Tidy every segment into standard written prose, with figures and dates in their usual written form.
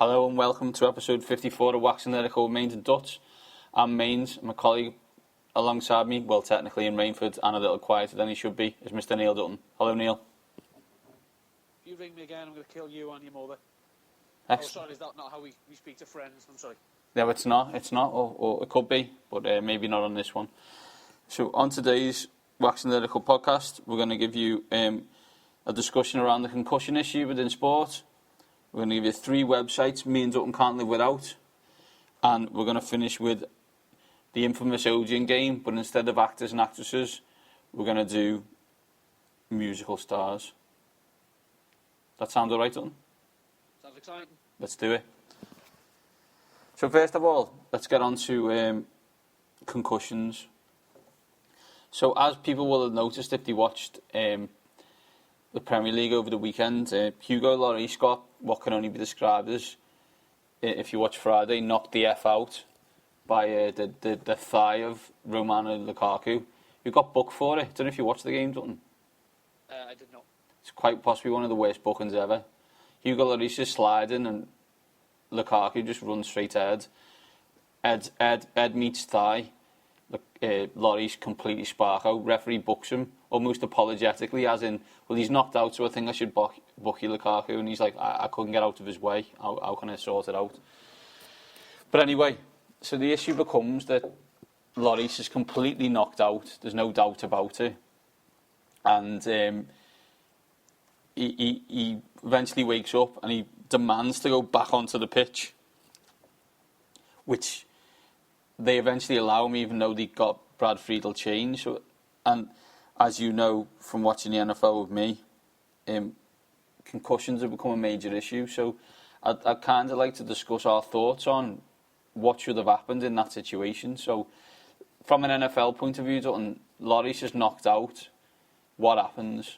Hello and welcome to episode 54 of Waxing Lyrical with Mains and Dutch. I'm Mains, my colleague alongside me, well technically in Rainford and a little quieter than he should be, is Mr Neil Dutton. Hello Neil. If you ring me again, I'm going to kill you and your mother. Excellent. Oh, sorry, is that not how we speak to friends? I'm sorry. No, it's not, or it could be, but maybe not on this one. So on today's Waxing Lyrical podcast, we're going to give you a discussion around the concussion issue within sport. We're going to give you 3 websites me and Dutton can't live without. And we're going to finish with the infamous Odeon game, but instead of actors and actresses, we're going to do musical stars. That sound alright, Dutton? Sounds exciting. Let's do it. So first of all, let's get on to concussions. So as people will have noticed if they watched the Premier League over the weekend, Hugo Lloris got what can only be described as, if you watch Friday, knocked the F out by the thigh of Romelu Lukaku, who got booked for it. Don't know if you watched the game, Dutton. I did not. It's quite possibly one of the worst bookings ever. Hugo Lloris is sliding and Lukaku just runs straight ahead. Ed meets thigh. Lloris completely spark out. Referee books him almost apologetically, as in, well, he's knocked out, so I think I should book you, Lukaku. And he's like, I couldn't get out of his way. How can I sort it out? But anyway, so the issue becomes that Lloris is completely knocked out. There's no doubt about it. And he eventually wakes up and he demands to go back onto the pitch, which they eventually allow him, even though they got Brad Friedel changed. And as you know from watching the NFL with me, concussions have become a major issue. So I'd kind of like to discuss our thoughts on what should have happened in that situation. So from an NFL point of view, Lloris is knocked out. What happens?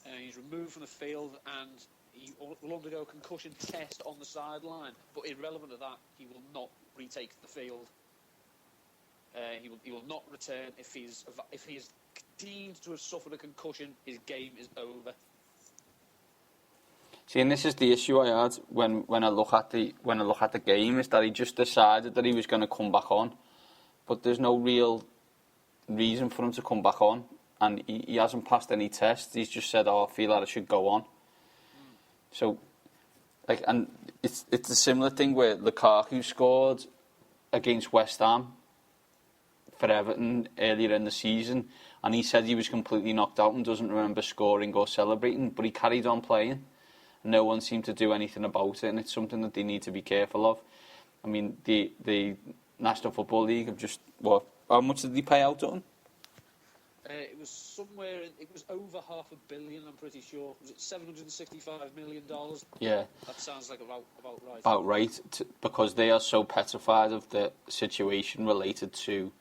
He's removed from the field and he will undergo a concussion test on the sideline. But irrelevant to that, he will not retake the field. He will not return if he is deemed to have suffered a concussion. His game is over. See, and this is the issue I had when I look at the game, is that he just decided that he was going to come back on, but there's no real reason for him to come back on, and he hasn't passed any tests. He's just said, "Oh, I feel like I should go on." So, and it's a similar thing where Lukaku scored against West Ham for Everton earlier in the season, and he said he was completely knocked out and doesn't remember scoring or celebrating, but he carried on playing. No one seemed to do anything about it, and it's something that they need to be careful of. I mean, the National Football League have just, how much did they pay out on? It was over $500 million, I'm pretty sure. Was it $765 million? Yeah. That sounds like about right. About right, because they are so petrified of the situation related to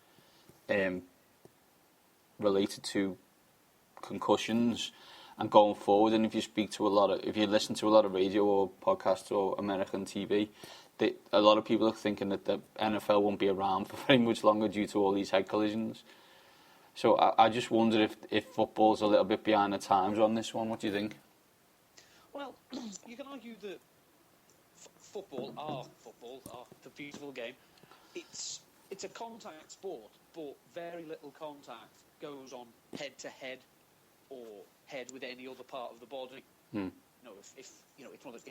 concussions and going forward. And if you listen to a lot of radio or podcasts or American TV, a lot of people are thinking that the NFL won't be around for very much longer due to all these head collisions. So I just wonder if football's a little bit behind the times on this one. What do you think? Well, you can argue that football, the beautiful game, it's a contact sport, but very little contact goes on head to head or head with any other part of the body. If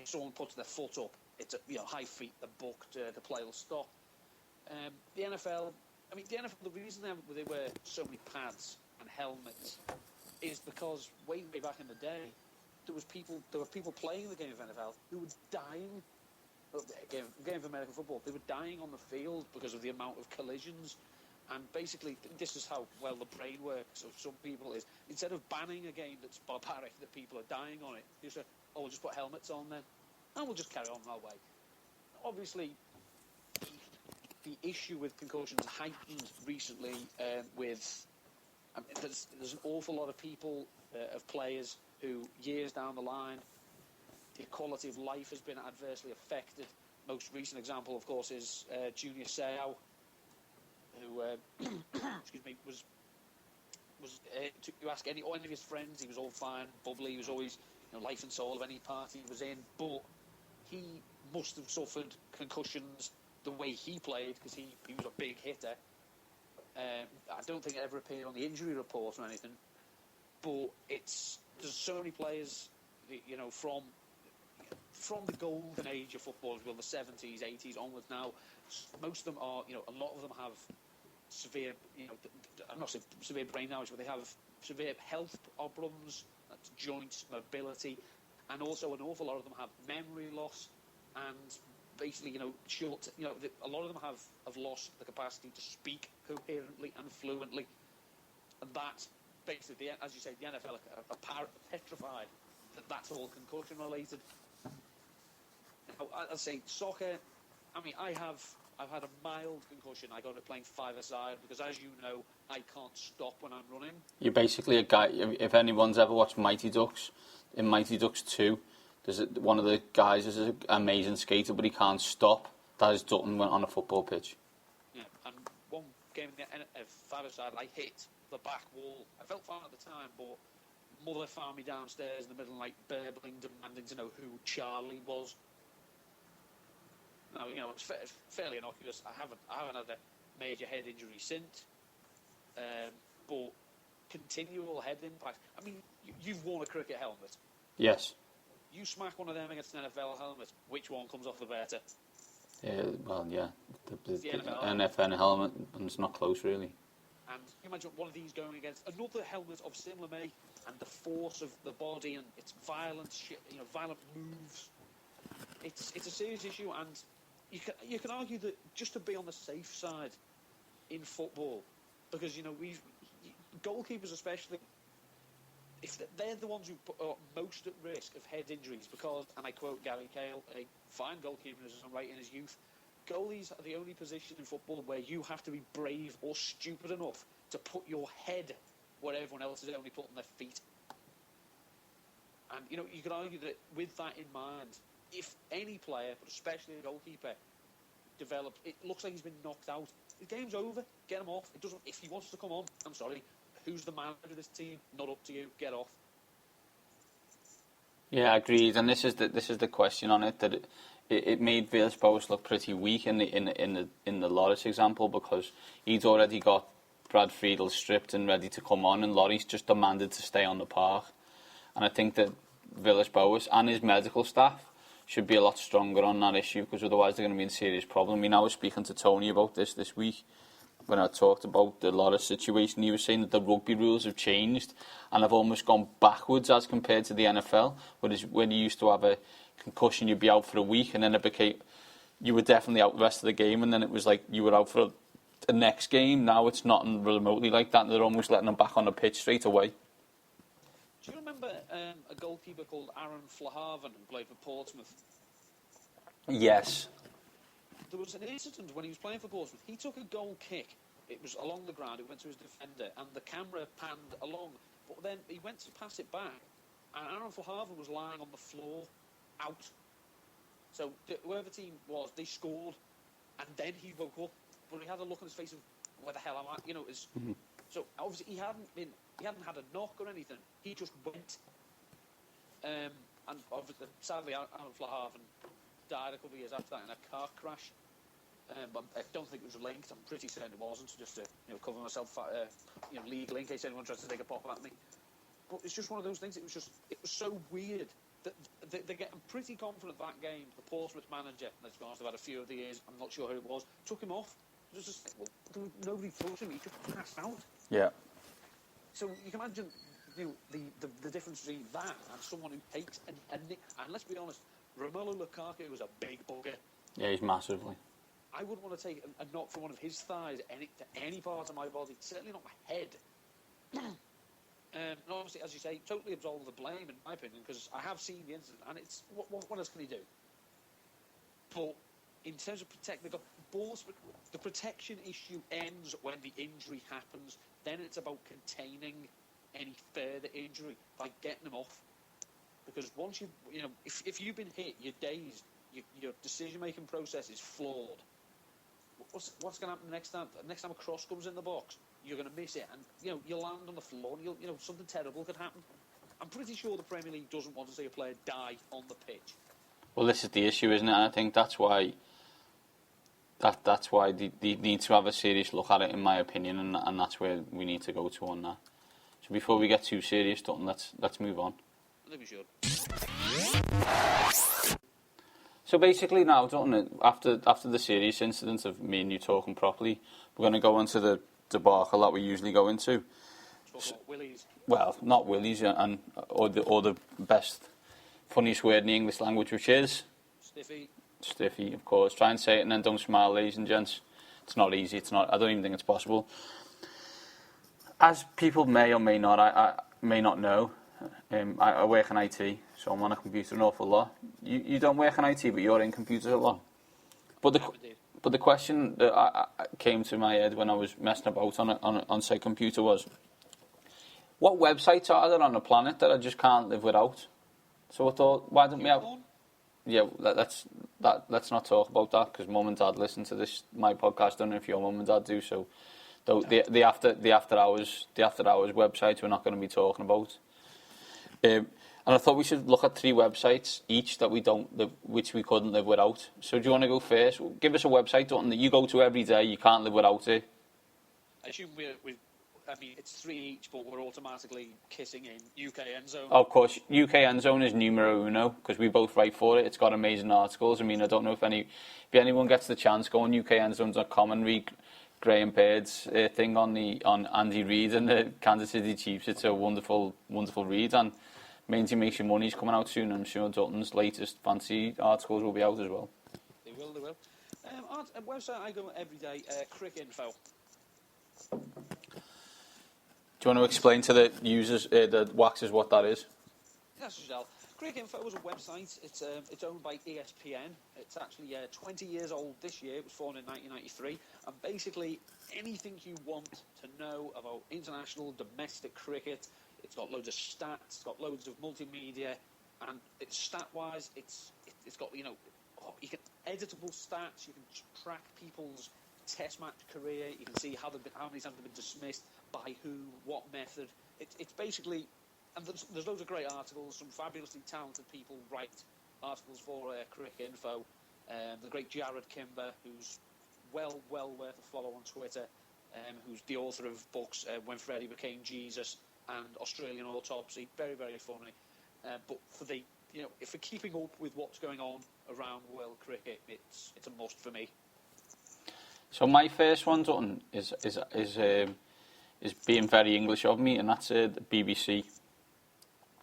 someone puts their foot up, it's high feet, they're booked, the play will stop. The NFL, the reason they wear so many pads and helmets is because way back in the day, there were people playing the game of NFL who were dying. Game of American football, they were dying on the field because of the amount of collisions. And basically, this is how well the brain works of some people is, instead of banning a game that's barbaric, that people are dying on it, you say, we'll just put helmets on then, and we'll just carry on our way. Obviously, the issue with concussions heightened recently there's an awful lot of people, of players, who years down the line, the quality of life has been adversely affected. Most recent example, of course, is Junior Seau, who, you ask any of his friends, he was all fine, bubbly, he was always life and soul of any party he was in, but he must have suffered concussions the way he played, because he was a big hitter. I don't think it ever appeared on the injury report or anything. But there's so many players, you know, from the golden age of football, well, the 70s, 80s onwards now. Most of them are, you know, a lot of them have severe, you know, I'm not saying severe brain damage, but they have severe health problems, that's joints, mobility, and also an awful lot of them have memory loss, and basically, you know, a lot of them have lost the capacity to speak coherently and fluently, and that basically, as you say, the NFL are petrified that that's all concussion related. Now, I say soccer. I mean, I've had a mild concussion. I got it playing five-a-side because, as you know, I can't stop when I'm running. You're basically a guy. If anyone's ever watched Mighty Ducks, in Mighty Ducks 2, one of the guys is an amazing skater, but he can't stop. That is Dutton went on a football pitch. Yeah, and one game in the five-a-side, I hit the back wall. I felt fine at the time, but mother found me downstairs in the middle of the night, burbling, demanding to know who Charlie was. Now, you know, it's fairly innocuous. I haven't had a major head injury since, but continual head impact. I mean, you've worn a cricket helmet. Yes. You smack one of them against an NFL helmet. Which one comes off the better? Well, yeah, the NFL NFL helmet, and it's not close really. And you imagine one of these going against another helmet of similar make, and the force of the body and its violent moves. It's a serious issue, and you can argue that just to be on the safe side in football, because, you know, goalkeepers especially, if they're the ones who are most at risk of head injuries, because, and I quote Gary Cahill, a fine goalkeeper in his own right in his youth, goalies are the only position in football where you have to be brave or stupid enough to put your head where everyone else is only putting their feet. And, you know, you could argue that with that in mind, if any player, but especially a goalkeeper, it looks like he's been knocked out, the game's over. Get him off. It doesn't. If he wants to come on, I'm sorry. Who's the manager of this team? Not up to you. Get off. Yeah, agreed. And this is the question on it, that it made Villas-Boas look pretty weak in the Loris example, because he'd already got Brad Friedel stripped and ready to come on, and Loris just demanded to stay on the park. And I think that Villas-Boas and his medical staff should be a lot stronger on that issue, because otherwise they're going to be in serious problem. I mean, I was speaking to Tony about this week when I talked about the Loris situation. He was saying that the rugby rules have changed and have almost gone backwards as compared to the NFL, when you used to have a concussion, you'd be out for a week, and then it became you were definitely out the rest of the game, and then it was like you were out for the next game. Now it's not remotely like that, and they're almost letting them back on the pitch straight away. Do you remember a goalkeeper called Aaron Flahaven who played for Portsmouth? Yes. There was an incident when he was playing for Portsmouth. He took a goal kick. It was along the ground. It went to his defender, and the camera panned along. But then he went to pass it back, and Aaron Flahaven was lying on the floor, out. So whoever team was, they scored, and then he woke up. But he had a look on his face of, where the hell am I? You know, So obviously he hadn't had a knock or anything. He just went. And obviously, sadly, Aaron Flahaven died a couple of years after that in a car crash. But I don't think it was linked. I'm pretty certain it wasn't. Just to cover myself, legally, in case anyone tries to take a pop at me. But it's just one of those things. It was so weird that they're getting pretty confident that game. The Portsmouth manager, let's be honest, I've had a few of the years. I'm not sure who it was. Took him off. Nobody touched him. He just passed out. Yeah. So you can imagine the difference between that and someone who takes and let's be honest, Romelu Lukaku was a big bugger. Yeah, he's massively. I wouldn't want to take a knock from one of his thighs to any part of my body, certainly not my head. And obviously, as you say, totally absolve the blame, in my opinion, because I have seen the incident, and it's what else can he do? But in terms of protecting the protection issue ends when the injury happens. Then it's about containing any further injury by getting them off. Because once if you've been hit, you're dazed. Your decision-making process is flawed. What's going to happen next time? Next time a cross comes in the box, you're going to miss it, and you'll land on the floor, and something terrible could happen. I'm pretty sure the Premier League doesn't want to see a player die on the pitch. Well, this is the issue, isn't it? And I think that's why they need to have a serious look at it, in my opinion, and that's where we need to go to on that. So before we get too serious, Dutton, let's move on. I think we should. So basically now, Dutton, after the serious incident of me and you talking properly, we're going to go into the debacle that we usually go into. Talk about willies. Well, not willies, or the best, funniest word in the English language, which is stiffy, of course. Try and say it and then don't smile, ladies and gents. It's not easy. It's not. I don't even think it's possible. As people may or may not, I may not know, I work in IT, so I'm on a computer an awful lot. You don't work in IT, but you're in computers a lot. But the question that came to my head when I was messing about on say computer was, what websites are there on the planet that I just can't live without? So I thought, why don't we have? Yeah, let's not talk about that, because Mum and Dad listen to my podcast. I don't know if your Mum and Dad do. So the after hours websites we're not going to be talking about. And I thought we should look at 3 websites each that which we couldn't live without. So do you want to go first? Give us a website, Dutton, that you go to every day. You can't live without it. I assume I mean, it's 3 each, but we're automatically kissing in UK Endzone. Of course, UK Endzone is numero uno, because we both write for it. It's got amazing articles. I mean, I don't know if anyone gets the chance, go on ukendzone.com and read Graham Bairds' thing on Andy Reid and the Kansas City Chiefs. It's a wonderful, wonderful read, and Mainty Makes Your Money's coming out soon. I'm sure Dutton's latest fancy articles will be out as well. They will. A website I go every day, Cricinfo. Do you want to explain to the users, the waxers, what that is? Yes, Giselle. Cricinfo is a website. It's owned by ESPN. It's actually 20 years old this year. It was formed in 1993. And basically, anything you want to know about international, domestic cricket, it's got loads of stats, it's got loads of multimedia, and it's stat-wise, it's got, you can editable stats, you can track people's test match career, you can see how many times they've been dismissed, by who, what method. It's basically, and there's loads of great articles. Some fabulously talented people write articles for Cricinfo. The great Jared Kimber, who's well worth a follow on Twitter, who's the author of books When Freddie Became Jesus and Australian Autopsy. Very, very funny. But for keeping up with what's going on around world cricket, it's a must for me. So my first one, Dutton, is being very English of me, and that's the BBC.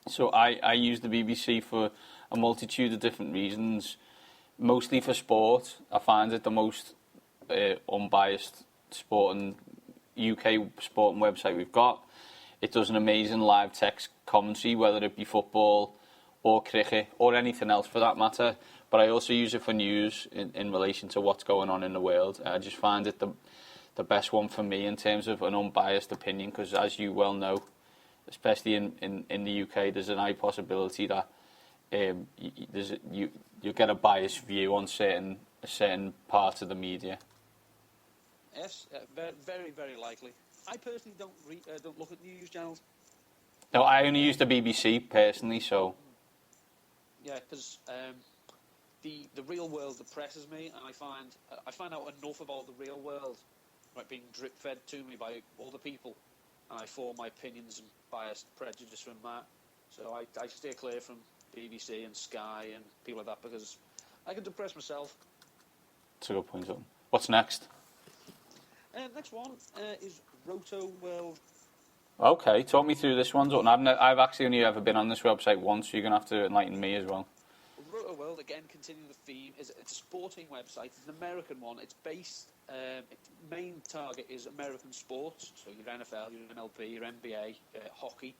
So I use the BBC for a multitude of different reasons, mostly for sport. I find it the most unbiased UK sporting website we've got. It does an amazing live text commentary, whether it be football or cricket or anything else for that matter. But I also use it for news in relation to what's going on in the world. I just find it the best one for me in terms of an unbiased opinion, because as you well know, especially in the UK, there's an high possibility that you get a biased view on certain parts of the media. Yes, very, very likely. I personally don't look at news channels. No, I only use the BBC personally, so. Yeah, because the real world depresses me, and I find out enough about the real world, right, being drip fed to me by other people, and I form my opinions and biased prejudice from that. So I steer clear from BBC and Sky and people like that, because I can depress myself. That's a good point, Dutton. What's next? Next one is Roto World. Okay, talk me through this one, Dutton. I've actually only ever been on this website once, so you're going to have to enlighten me as well. Roto World, again, continuing the theme, it's a sporting website. It's an American one. It's based, its main target is American sports, so your NFL, your MLB, your NBA, hockey.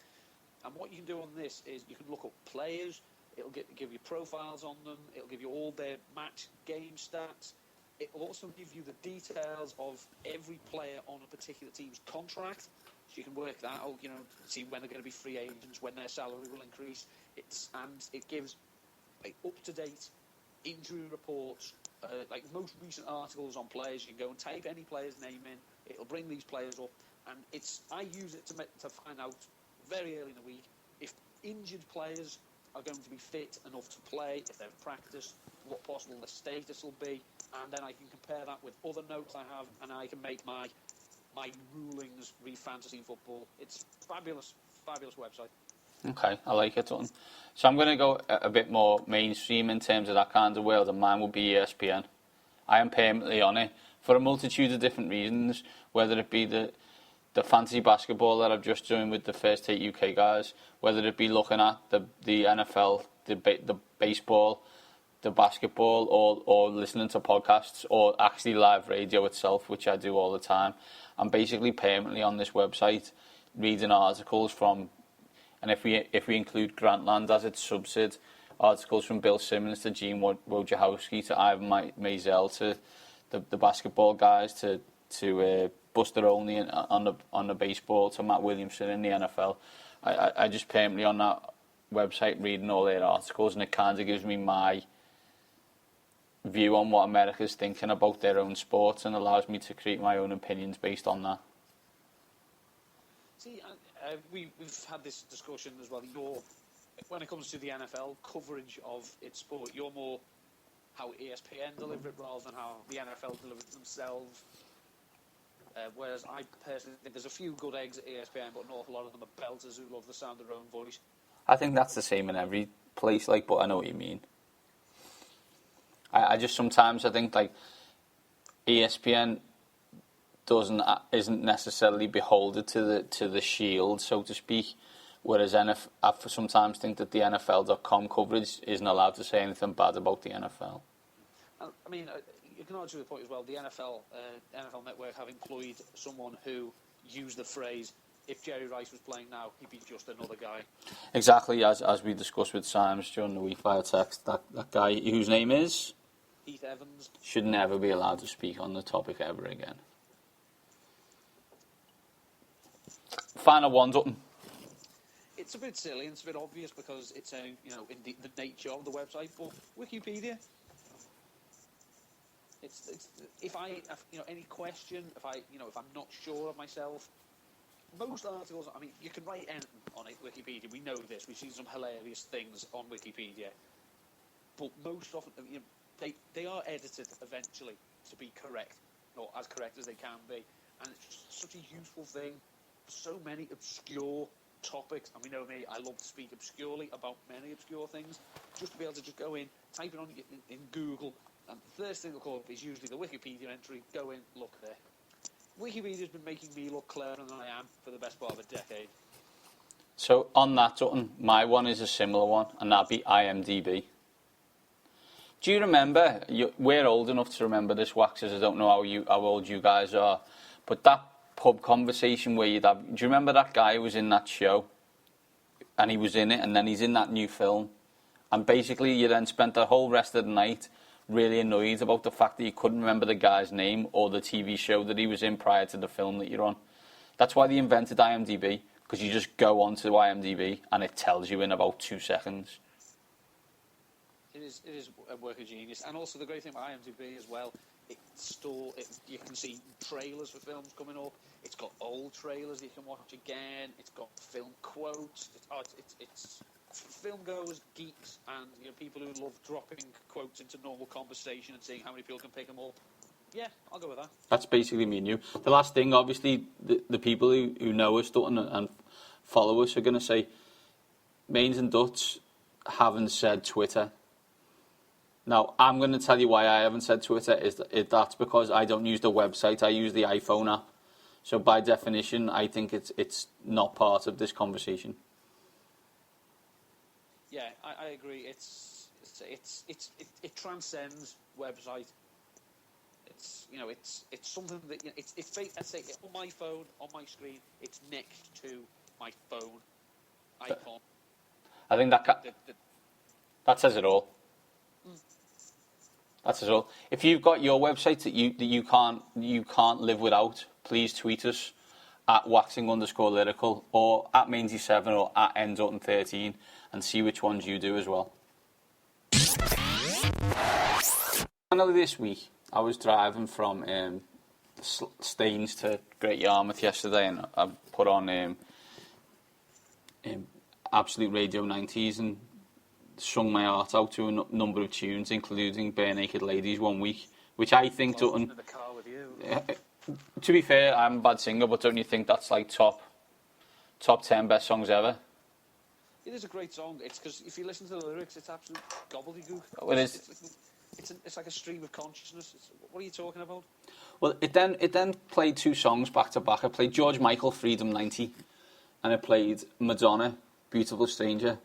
And what you can do on this is you can look up players, it'll give you profiles on them, it'll give you all their match game stats. It will also give you the details of every player on a particular team's contract, so you can work that out, see when they're going to be free agents, when their salary will increase. And it gives up-to-date injury reports, like most recent articles on players. You can go and type any player's name in, it'll bring these players up, and I use it to find out very early in the week if injured players are going to be fit enough to play if they've practiced, what possible the status will be, and then I can compare that with other notes I have, and I can make my rulings read fantasy football. It's fabulous website. Okay, I like it, Dutton. So I'm going to go a bit more mainstream in terms of that kind of world, and mine will be ESPN. I am permanently on it for a multitude of different reasons, whether it be the fantasy basketball that I've just joined with the First Take UK guys, whether it be looking at the NFL, the baseball, the basketball, or listening to podcasts, or actually live radio itself, which I do all the time. I'm basically permanently on this website, reading articles from, and if we include Grantland as its subsid, articles from Bill Simmons to Gene Wojciechowski to Ivan Maisel to the basketball guys to Buster Olney on the baseball to Matt Williamson in the NFL. I just permanently on that website reading all their articles, and it kind of gives me my view on what America's thinking about their own sports and allows me to create my own opinions based on that. See, we've had this discussion as well. When it comes to the NFL coverage of its sport, you're more how ESPN deliver it rather than how the NFL deliver it themselves. Whereas I personally think there's a few good eggs at ESPN, but an awful lot of them are belters who love the sound of their own voice. I think that's the same in every place, but I know what you mean. I just sometimes I think ESPN isn't necessarily beholden to the shield, so to speak. Whereas I sometimes think that the NFL.com coverage isn't allowed to say anything bad about the NFL. I mean, you can argue the point as well. The NFL Network have employed someone who used the phrase, if Jerry Rice was playing now, he'd be just another guy. Exactly, as we discussed with Symes during the week via text, that guy whose name is Heath Evans should never be allowed to speak on the topic ever again. Final one, Dutton. It's a bit silly and it's a bit obvious because it's in the nature of the website, but Wikipedia. It's if any question, if I'm not sure of myself, most articles, I mean, you can write anything on it, Wikipedia. We know this. We've seen some hilarious things on Wikipedia, but most often, they are edited eventually to be correct, or as correct as they can be, and it's just such a useful thing. So many obscure topics, and we know me, I love to speak obscurely about many obscure things. Just to be able to just go in, type it on in Google, and the first thing they'll come up is usually the Wikipedia entry. Go in, look there. Wikipedia's been making me look cleverer than I am for the best part of a decade. So on that, Dutton, my one is a similar one, and that'd be IMDb. Do you remember? We're old enough to remember this, Waxers. I don't know how old you guys are, but that pub conversation where you'd have... Do you remember that guy who was in that show? And he was in it, and then he's in that new film. And basically, you then spent the whole rest of the night really annoyed about the fact that you couldn't remember the guy's name or the TV show that he was in prior to the film that you're on. That's why they invented IMDb, because you just go onto IMDb and it tells you in about 2 seconds. It is a work of genius. And also the great thing about IMDb as well, you can see trailers for films coming up. It's got old trailers you can watch again. It's got film quotes. It's film goers, geeks, and people who love dropping quotes into normal conversation and seeing how many people can pick them up. Yeah, I'll go with that. That's basically me and you. The last thing, obviously, the people who know us and follow us are going to say, Mains and Dutch haven't said Twitter. Now, I'm going to tell you why I haven't said Twitter. That's because I don't use the website. I use the iPhone app. So by definition, I think it's not part of this conversation. Yeah, I agree. It transcends website. It's something that I say on my phone, on my screen, it's next to my phone icon. I think that says it all. That says it all. If you've got your website that you can't live without, please tweet us at waxing_lyrical or at Mainsy7 or at N13 and see which ones you do as well. Finally this week, I was driving from Staines to Great Yarmouth yesterday, and I put on Absolute Radio 90s, and sung my heart out to a number of tunes, including Bare Naked Ladies one week, which I think In the car with you. to be fair, I'm a bad singer, but don't you think that's like top 10 best songs ever? It is a great song. It's because if you listen to the lyrics, it's absolute gobbledygook. Well, it is. It's like a stream of consciousness. What are you talking about? Well, it then played two songs back to back. It played George Michael, Freedom 90, and it played Madonna, Beautiful Stranger.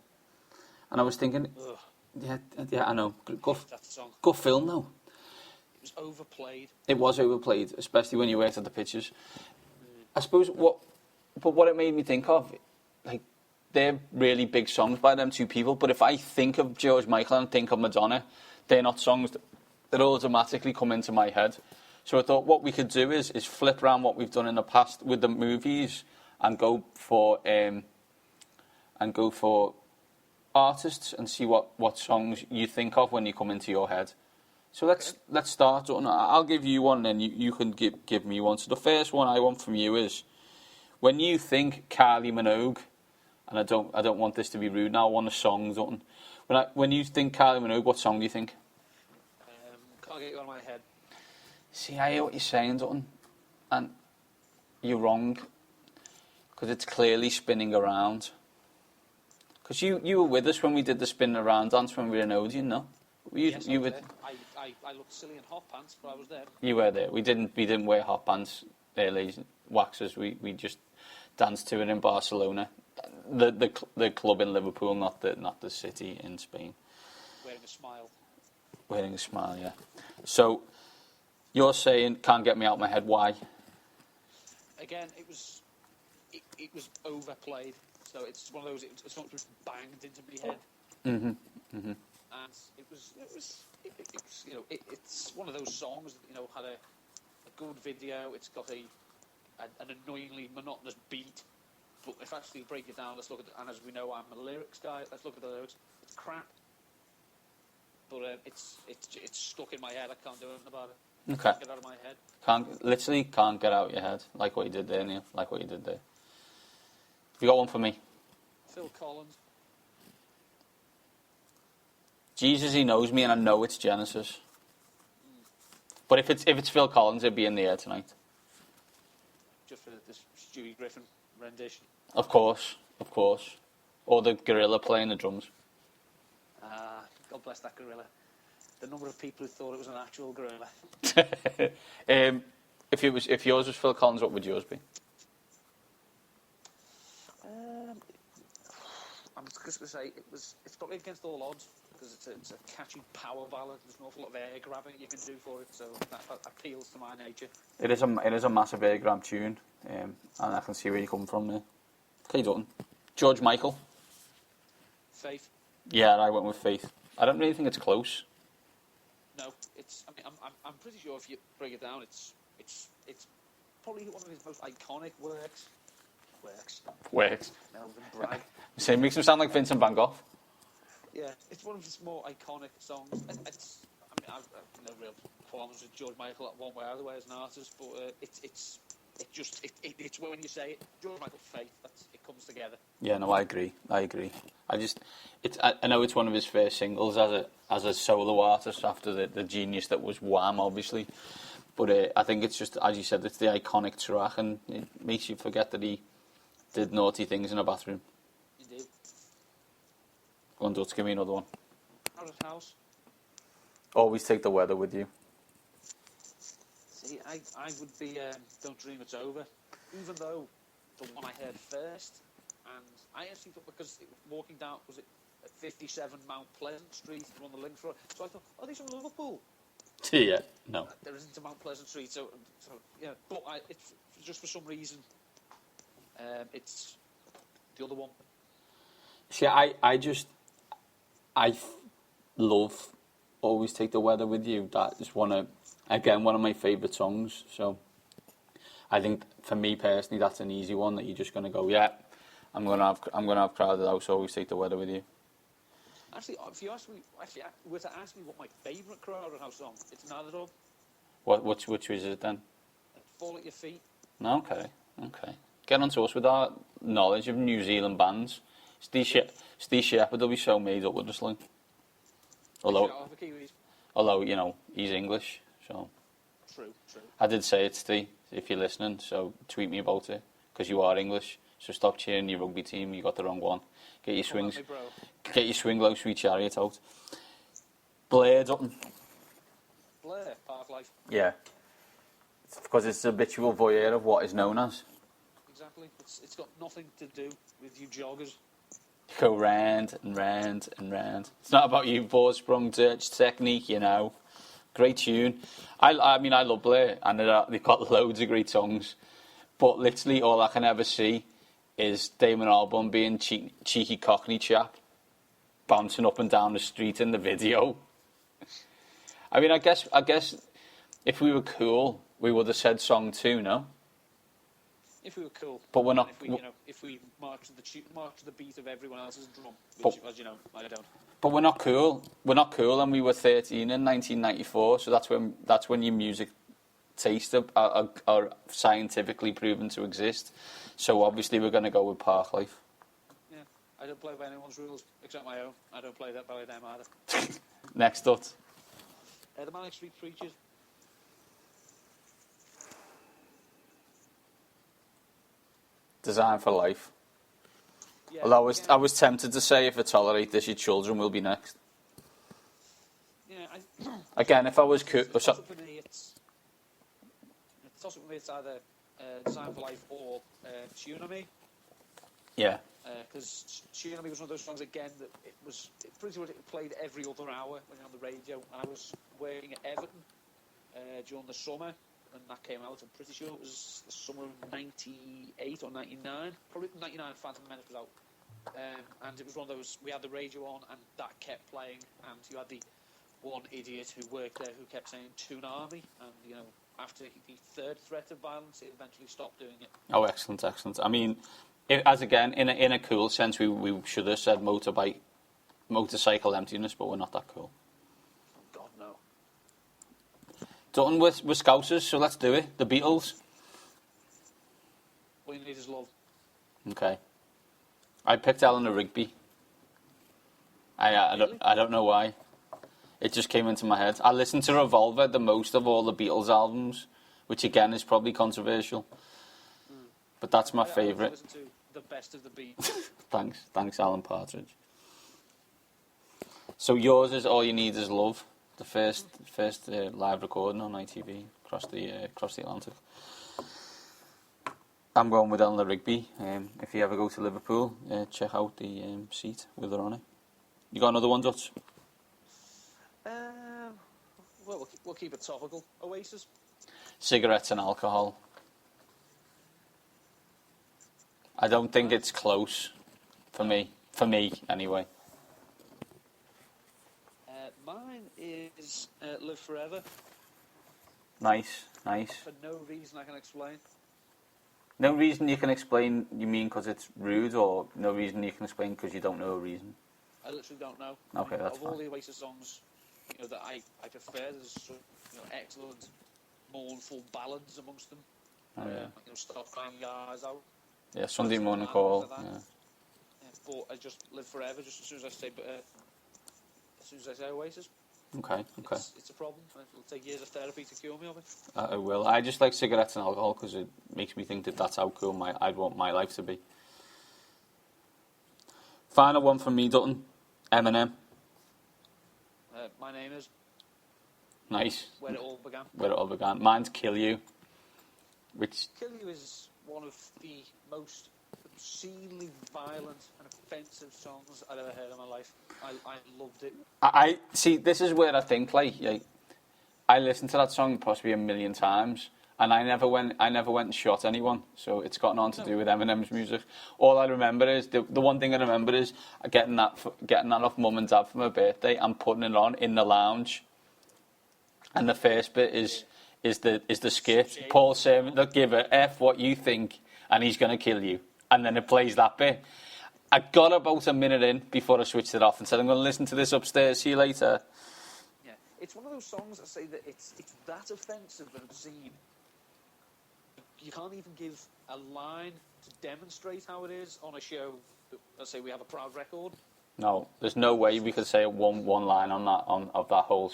And I was thinking, Ugh, yeah, I know. that song. Good film, though. It was overplayed. It was overplayed, especially when you worked at the pictures. I suppose what it made me think of, like, they're really big songs by them two people, but if I think of George Michael and think of Madonna, they're not songs that automatically come into my head. So I thought what we could do is flip around what we've done in the past with the movies and go for artists and see what songs you think of when you come into your head. So let's start. I'll give you one, and then you can give me one. So the first one I want from you is, when you think Kylie Minogue, and I don't want this to be rude now, I want a song, Dutton. When you think Kylie Minogue, what song do you think? Can't get you out of my head. See, I hear what you're saying, Dutton, and you're wrong, because it's clearly Spinning Around. Because you were with us when we did the Spinning Around dance when we were in Odeon, no? Yes, I was there. I looked silly in hot pants, but I was there. You were there. We didn't wear hot pants, ladies waxers. We just danced to it in Barcelona, the club in Liverpool, not the city in Spain. Wearing a smile. Wearing a smile, yeah. So you're saying Can't Get Me Out of My Head. Why? Again, it was overplayed. So it's one of those. It's not just banged into my head. Mm-hmm. Mm-hmm. And it's one of those songs that had a good video. It's got an annoyingly monotonous beat. But if actually break it down, let's look at and as we know, I'm a lyrics guy. Let's look at the lyrics. It's crap, but it's stuck in my head. I can't do anything about it. Okay. Can't get out of my head. Literally can't get out of your head. Like what you did there, Neil. Like what you did there. You got one for me? Phil Collins. Jesus, He Knows Me, and I know it's Genesis. But if it's Phil Collins, it'd be in the air tonight. Just for this Stewie Griffin rendition. Of course. Or the gorilla playing the drums. God bless that gorilla. The number of people who thought it was an actual gorilla. If yours was Phil Collins, what would yours be? I'm just going to say it's got me against all odds because it's a catchy power ballad. There's an awful lot of air grabbing you can do for it, so that appeals to my nature. It is a massive air grab tune, and I can see where you come from there. Okay, Dutton. George Michael. Faith. Yeah, I went with Faith. I don't really think it's close. No, I'm pretty sure if you break it down, it's probably one of his most iconic works. Melvin Bragg. It makes him sound like Vincent van Gogh. Yeah, it's one of his more iconic songs. I've no real qualms with George Michael one way or other way as an artist, but it's when you say it, George Michael Faith, it comes together. Yeah, no, I agree. I know it's one of his first singles as a solo artist after the genius that was Wham, obviously. But I think it's just, as you said, it's the iconic track, and it makes you forget that he did naughty things in a bathroom. Indeed. Go on, Dutz, give me another one. Out of house. Always Take the Weather With You. See, I would be Don't Dream It's Over, even though the one I heard first, and I actually thought because walking down, was it at 57 Mount Pleasant Street on the link road, so I thought, oh, these are from Liverpool. Yeah, no. There isn't a Mount Pleasant Street, so yeah, but it's just for some reason, it's the other one. See, I love Always Take the Weather With You. That is one of my favourite songs. So I think for me personally, that's an easy one that you're just going to go, yeah, I'm gonna have Crowded House, Always Take the Weather With You. Actually, if you were to ask me what my favourite Crowded House song, it's neither of them. Which is it then? Fall at Your Feet. Okay. Get on to us with our knowledge of New Zealand bands. Steve Shepherd will be so made up with wrestling. Although, you know, he's English, so... True. I did say it, Steve, if you're listening, so tweet me about it, because you are English, so stop cheering your rugby team, you got the wrong one. Get your swing low, sweet chariot out. Blair Dutton. Blair, Park Life. Yeah. It's because it's a habitual voyeur of what is known as. Exactly. It's got nothing to do with you joggers. Go round and round and round. It's not about you four-sprung technique, you know. Great tune. I mean, I love Blair, and they've got loads of great songs. But literally all I can ever see is Damon Albarn being cheeky Cockney chap, bouncing up and down the street in the video. I mean, I guess if we were cool, we would have said song 2, no? If we were cool. But we're not. If we march to the beat of everyone else's drum, which, as you know, I don't. But we're not cool. We're not cool, and we were 13 in 1994. So that's when your music tastes are scientifically proven to exist. So obviously we're going to go with Park Life. Yeah, I don't play by anyone's rules except my own. I don't play that by them either. Next up. The Manic Street Preachers. Design for Life. Yeah, Although I was tempted to say, if I tolerate this, your children will be next. Yeah, Again, if I was cool... It's toss-up for me, it's either Design for Life or Tune on Me. Yeah. Because Tune on Me was one of those songs, again, that it pretty much played every other hour when you're on the radio. And I was working at Everton during the summer, and that came out. I'm pretty sure it was the summer of 98 or 99. Probably 99, Phantom Menace was out. And it was one of those, we had the radio on, and that kept playing, and you had the one idiot who worked there who kept saying Tune Army, and, you know, after the third threat of violence, it eventually stopped doing it. Oh, excellent. I mean, as again, in a cool sense, we should have said motorcycle emptiness, but we're not that cool. God, no. Done with Scousers, so let's do it. The Beatles. All you need is love. Okay. I picked Eleanor Rigby. I don't know why. It just came into my head. I listened to Revolver the most of all the Beatles albums, which again is probably controversial. But that's my favourite. I listened to the best of the Beatles. Thanks, Alan Partridge. So yours is All You Need Is Love, the first live recording on ITV across the Atlantic. I'm going with Eleanor Rigby. If you ever go to Liverpool, check out the seat with her on it. You got another one, Dutch? Well, we'll keep it topical. Oasis. Cigarettes and Alcohol. I don't think it's close for me. For me, anyway. Mine is Live Forever. Nice. For no reason I can explain. No reason you can explain, you mean because it's rude, or no reason you can explain because you don't know a reason? I literally don't know. Okay, that's fine. Of all the Oasis songs, you know, that I prefer, there's some, you know, excellent, mournful ballads amongst them. Oh, yeah. You know, Stop Crying Your Eyes Out. Yeah, Sunday Morning Call. Yeah. But I just Live Forever, just as soon as I say Oasis. Okay. It's a problem. It'll take years of therapy to cure me of it. I will. I just like cigarettes and alcohol because it makes me think that's how cool I'd want my life to be. Final one from me, Dutton. Eminem. My Name Is. Nice. Where It All Began. Mine's Kill You. Kill You is one of the most obscenely violent and offensive songs I've ever heard in my life. I loved it. I see. This is where I think I listened to that song possibly a million times, and I never went and shot anyone. So it's got nothing to do with Eminem's music. All I remember is the one thing I remember is getting that off Mum and Dad for my birthday and putting it on in the lounge. And the first bit is the skit. Paul saying, "Look, give a F what you think, and he's going to kill you." And then it plays that bit. I got about a minute in before I switched it off and said, "I'm going to listen to this upstairs. See you later." Yeah, it's one of those songs that say that it's that offensive and obscene. You can't even give a line to demonstrate how it is on a show let's say we have a proud record. No, there's no way we could say one line of that whole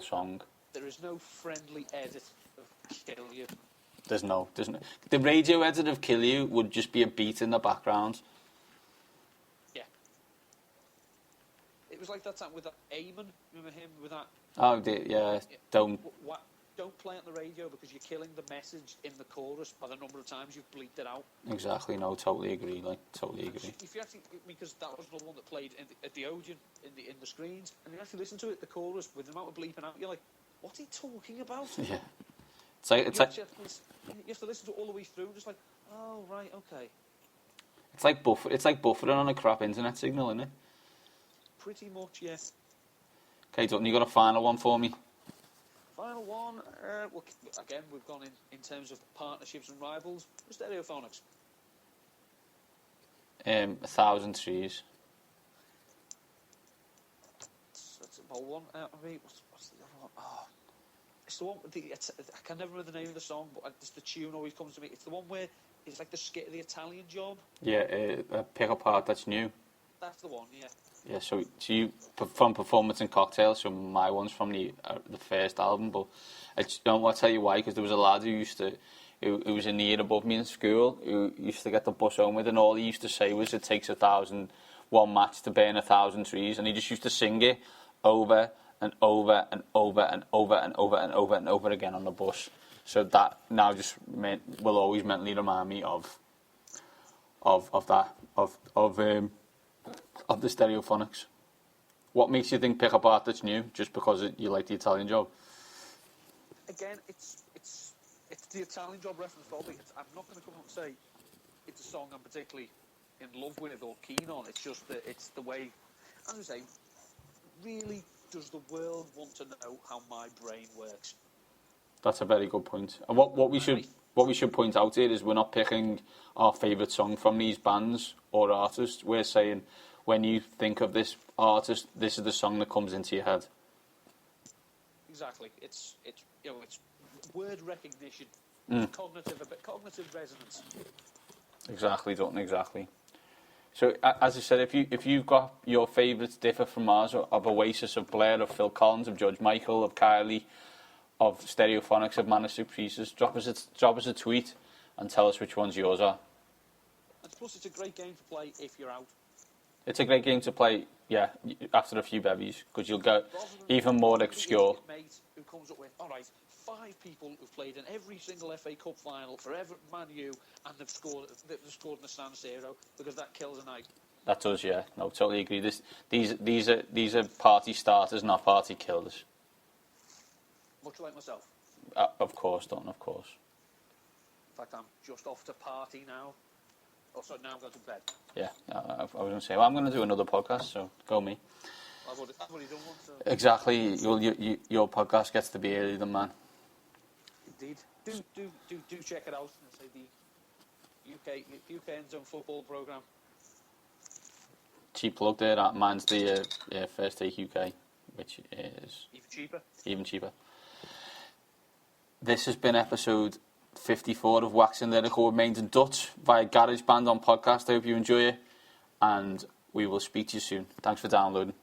song. There is no friendly edit of Kill You. There's no. The radio edit of Kill You would just be a beat in the background. Yeah. It was like that time with that Eamon. Remember him with that? Oh, yeah. Don't. Don't play it on the radio because you're killing the message in the chorus by the number of times you've bleeped it out. Exactly. No, totally agree. Totally agree. If you actually, because that was another one that played at the Odeon in the screens, and you actually listen to it, the chorus with the amount of bleeping out, you're like, what's he talking about? Yeah. You have to listen to it all the way through, just like, oh right, okay. It's like buffering on a crap internet signal, isn't it? Pretty much, yes. Okay, Dutton, you got a final one for me? Final one. Well, again, we've gone in terms of partnerships and rivals. Stereophonics. 1,000 Trees. That's a bold one. What's the other one? Oh, it's the one. I can never remember the name of the song, but just the tune always comes to me. It's the one where it's like the skit of the Italian Job. Yeah, Pick Apart That's New. That's the one. Yeah. Yeah, so you from Performance and Cocktails, so my one's from the first album, but I don't want to tell you why, because there was a lad who was in the year above me in school, who used to get the bus home with, and all he used to say was, it takes 1,001 match to burn 1,000 trees, and he just used to sing it over and over and over and over and over and over and over again on the bus. So that now just will always mentally remind me of the Stereophonics. What makes you think Pick Apart That's New? Just because you like the Italian Job? Again, it's the Italian Job reference. I'm not going to come up and say it's a song I'm particularly in love with or keen on. It's just that it's the way. As I say, really, does the world want to know how my brain works? That's a very good point. And what we should point out here is we're not picking our favourite song from these bands or artists. We're saying, when you think of this artist, this is the song that comes into your head. Exactly. It's word recognition, cognitive resonance. Exactly, Dalton. Exactly. So, as I said, if you've got your favourites differ from ours, of Oasis, of Blair, of Phil Collins, of George Michael, of Kylie, of Stereophonics, of Manic Street Preachers, drop us a tweet and tell us which ones yours are. And plus, it's a great game to play if you're out. It's a great game to play, yeah, after a few bevies, because you'll go even more obscure. Mate who comes up with, all right, 5 people who've played in every single FA Cup final for Man U, and they've scored in the San Siro, because that kills a night. That does, yeah. No, totally agree. These are party starters, not party killers. Much like myself. Of course, Don, of course. In fact, I'm just off to party now. Oh, sorry, now I'm going to bed. Yeah, I was going to say, well, I'm going to do another podcast, so go me. I've already done one. So. Exactly. Your podcast gets to be earlier than mine. Indeed. Do check it out. Say the UK End Zone football programme. Cheap plug there. Mine's the First Take UK, which is even cheaper. This has been episode 54 of Waxing Lyrical with Mains and Dutch via GarageBand on podcast. I hope you enjoy it, and we will speak to you soon. Thanks for downloading.